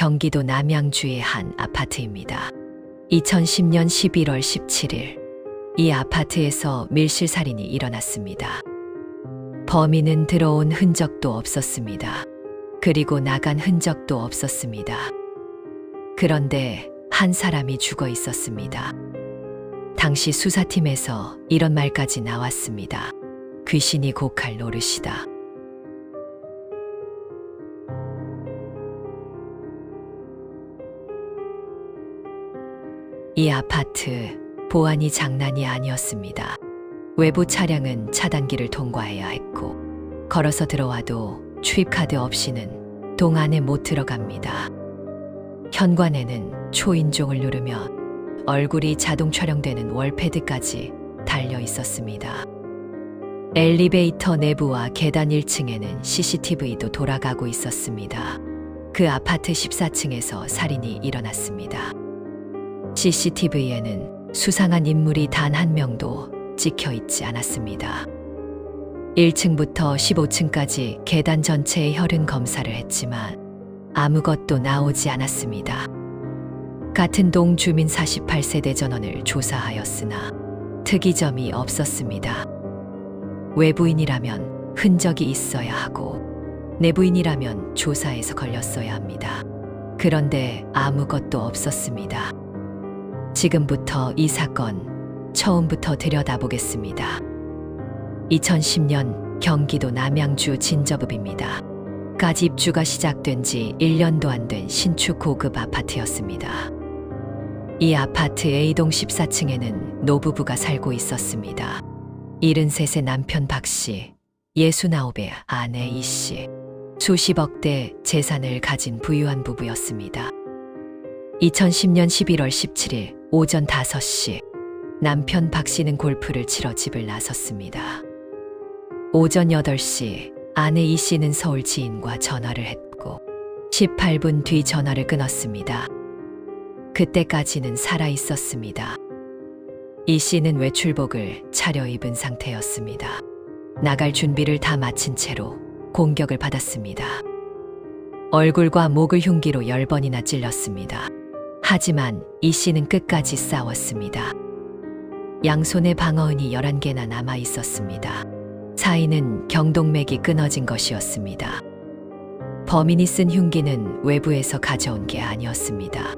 경기도 남양주의 한 아파트입니다. 2010년 11월 17일, 이 아파트에서 밀실살인이 일어났습니다. 범인은 들어온 흔적도 없었습니다. 그리고 나간 흔적도 없었습니다. 그런데 한 사람이 죽어 있었습니다. 당시 수사팀에서 이런 말까지 나왔습니다. 귀신이 고칼 노릇이다. 이 아파트, 보안이 장난이 아니었습니다. 외부 차량은 차단기를 통과해야 했고, 걸어서 들어와도 출입카드 없이는 동 안에 못 들어갑니다. 현관에는 초인종을 누르면 얼굴이 자동 촬영되는 월패드까지 달려 있었습니다. 엘리베이터 내부와 계단 1층에는 CCTV도 돌아가고 있었습니다. 그 아파트 14층에서 살인이 일어났습니다. CCTV에는 수상한 인물이 단 한 명도 찍혀 있지 않았습니다. 1층부터 15층까지 계단 전체의 혈흔 검사를 했지만 아무것도 나오지 않았습니다. 같은 동 주민 48세대 전원을 조사하였으나 특이점이 없었습니다. 외부인이라면 흔적이 있어야 하고 내부인이라면 조사에서 걸렸어야 합니다. 그런데 아무것도 없었습니다. 지금부터 이 사건 처음부터 들여다보겠습니다. 2010년 경기도 남양주 진저읍입니다. 까지 입주가 시작된 지 1년도 안 된 신축 고급 아파트였습니다. 이 아파트 A동 14층에는 노부부가 살고 있었습니다. 73세 남편 박씨, 69의 아내 이씨, 수십억 대 재산을 가진 부유한 부부였습니다. 2010년 11월 17일 오전 5시, 남편 박씨는 골프를 치러 집을 나섰습니다. 오전 8시, 아내 이씨는 서울 지인과 전화를 했고 18분 뒤 전화를 끊었습니다. 그때까지는 살아 있었습니다. 이씨는 외출복을 차려입은 상태였습니다. 나갈 준비를 다 마친 채로 공격을 받았습니다. 얼굴과 목을 흉기로 10번이나 찔렀습니다. 하지만 이씨는 끝까지 싸웠습니다. 양손에 방어흔이 11개나 남아 있었습니다. 사인은 경동맥이 끊어진 것이었습니다. 범인이 쓴 흉기는 외부에서 가져온 게 아니었습니다.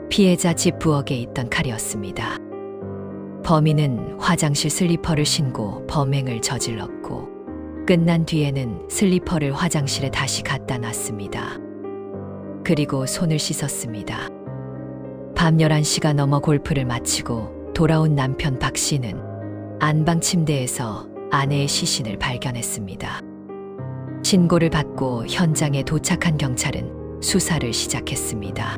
피해자 집 부엌에 있던 칼이었습니다. 범인은 화장실 슬리퍼를 신고 범행을 저질렀고 끝난 뒤에는 슬리퍼를 화장실에 다시 갖다 놨습니다. 그리고 손을 씻었습니다. 밤 11시가 넘어 골프를 마치고 돌아온 남편 박 씨는 안방 침대에서 아내의 시신을 발견했습니다. 신고를 받고 현장에 도착한 경찰은 수사를 시작했습니다.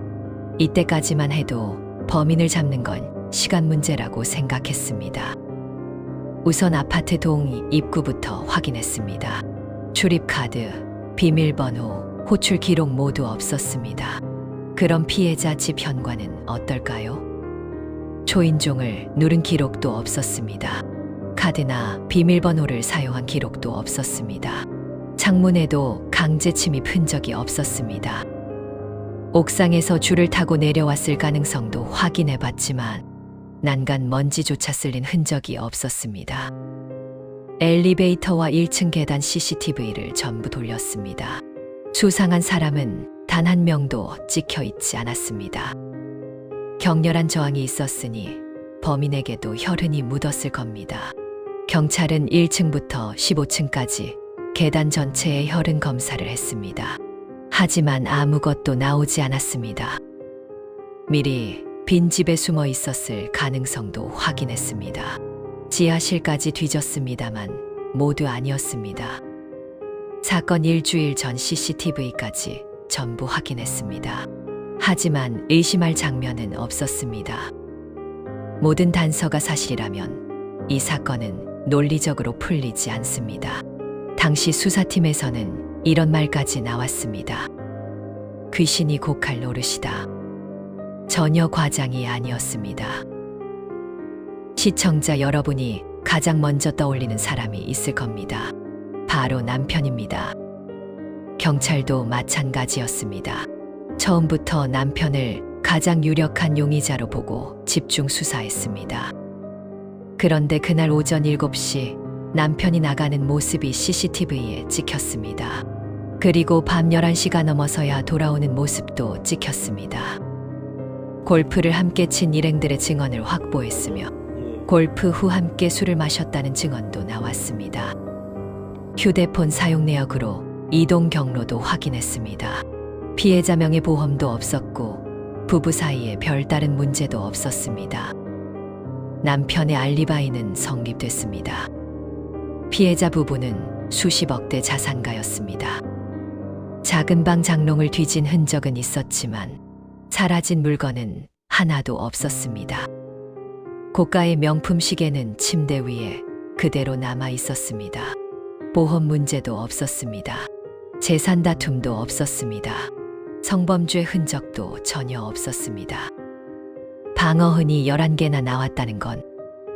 이때까지만 해도 범인을 잡는 건 시간 문제라고 생각했습니다. 우선 아파트 동 입구부터 확인했습니다. 출입카드, 비밀번호, 호출 기록 모두 없었습니다. 그럼 피해자 집 현관은 어떨까요? 초인종을 누른 기록도 없었습니다. 카드나 비밀번호를 사용한 기록도 없었습니다. 창문에도 강제 침입 흔적이 없었습니다. 옥상에서 줄을 타고 내려왔을 가능성도 확인해봤지만 난간 먼지조차 쓸린 흔적이 없었습니다. 엘리베이터와 1층 계단 CCTV를 전부 돌렸습니다. 수상한 사람은 단 한 명도 찍혀 있지 않았습니다. 격렬한 저항이 있었으니 범인에게도 혈흔이 묻었을 겁니다. 경찰은 1층부터 15층까지 계단 전체의 혈흔 검사를 했습니다. 하지만 아무것도 나오지 않았습니다. 미리 빈집에 숨어 있었을 가능성도 확인했습니다. 지하실까지 뒤졌습니다만 모두 아니었습니다. 사건 일주일 전 CCTV까지 전부 확인했습니다. 하지만 의심할 장면은 없었습니다. 모든 단서가 사실이라면 이 사건은 논리적으로 풀리지 않습니다. 당시 수사팀에서는 이런 말까지 나왔습니다. 귀신이 고칼 노릇이다. 전혀 과장이 아니었습니다. 시청자 여러분이 가장 먼저 떠올리는 사람이 있을 겁니다. 바로 남편입니다. 경찰도 마찬가지였습니다. 처음부터 남편을 가장 유력한 용의자로 보고 집중 수사했습니다. 그런데 그날 오전 7시 남편이 나가는 모습이 CCTV에 찍혔습니다. 그리고 밤 11시가 넘어서야 돌아오는 모습도 찍혔습니다. 골프를 함께 친 일행들의 증언을 확보했으며 골프 후 함께 술을 마셨다는 증언도 나왔습니다. 휴대폰 사용 내역으로 이동 경로도 확인했습니다. 피해자 명의 보험도 없었고 부부 사이에 별다른 문제도 없었습니다. 남편의 알리바이는 성립됐습니다. 피해자 부부는 수십억대 자산가였습니다. 작은 방 장롱을 뒤진 흔적은 있었지만 사라진 물건은 하나도 없었습니다. 고가의 명품 시계는 침대 위에 그대로 남아 있었습니다. 보험 문제도 없었습니다. 재산 다툼도 없었습니다. 성범죄 흔적도 전혀 없었습니다. 방어흔이 11개나 나왔다는 건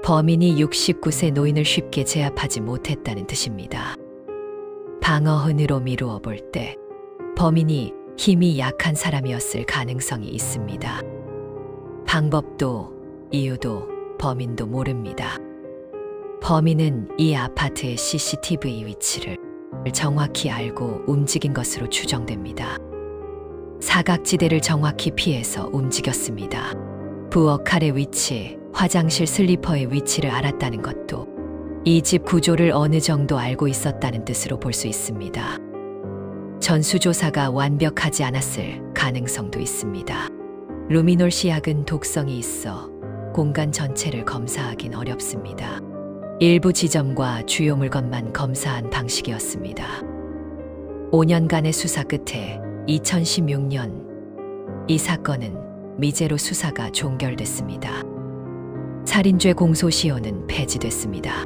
범인이 69세 노인을 쉽게 제압하지 못했다는 뜻입니다. 방어흔으로 미루어 볼 때 범인이 힘이 약한 사람이었을 가능성이 있습니다. 방법도 이유도 범인도 모릅니다. 범인은 이 아파트의 CCTV 위치를 정확히 알고 움직인 것으로 추정됩니다. 사각지대를 정확히 피해서 움직였습니다. 부엌 칼의 위치, 화장실 슬리퍼의 위치를 알았다는 것도 이 집 구조를 어느 정도 알고 있었다는 뜻으로 볼 수 있습니다. 전수조사가 완벽하지 않았을 가능성도 있습니다. 루미놀 시약은 독성이 있어 공간 전체를 검사하긴 어렵습니다. 일부 지점과 주요 물건만 검사한 방식이었습니다. 5년간의 수사 끝에 2016년 이 사건은 미제로 수사가 종결됐습니다. 살인죄 공소시효는 폐지됐습니다.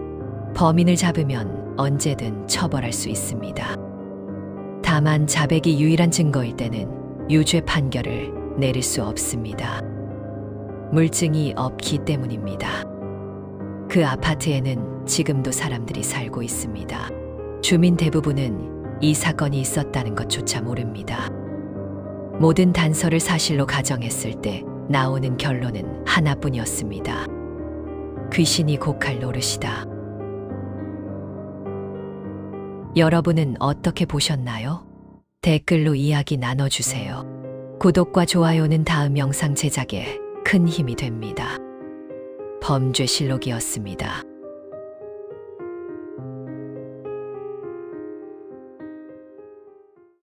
범인을 잡으면 언제든 처벌할 수 있습니다. 다만 자백이 유일한 증거일 때는 유죄 판결을 내릴 수 없습니다. 물증이 없기 때문입니다. 그 아파트에는 지금도 사람들이 살고 있습니다. 주민 대부분은 이 사건이 있었다는 것조차 모릅니다. 모든 단서를 사실로 가정했을 때 나오는 결론은 하나뿐이었습니다. 귀신이 고칼 노릇이다. 여러분은 어떻게 보셨나요? 댓글로 이야기 나눠주세요. 구독과 좋아요는 다음 영상 제작에 큰 힘이 됩니다. 범죄실록이었습니다.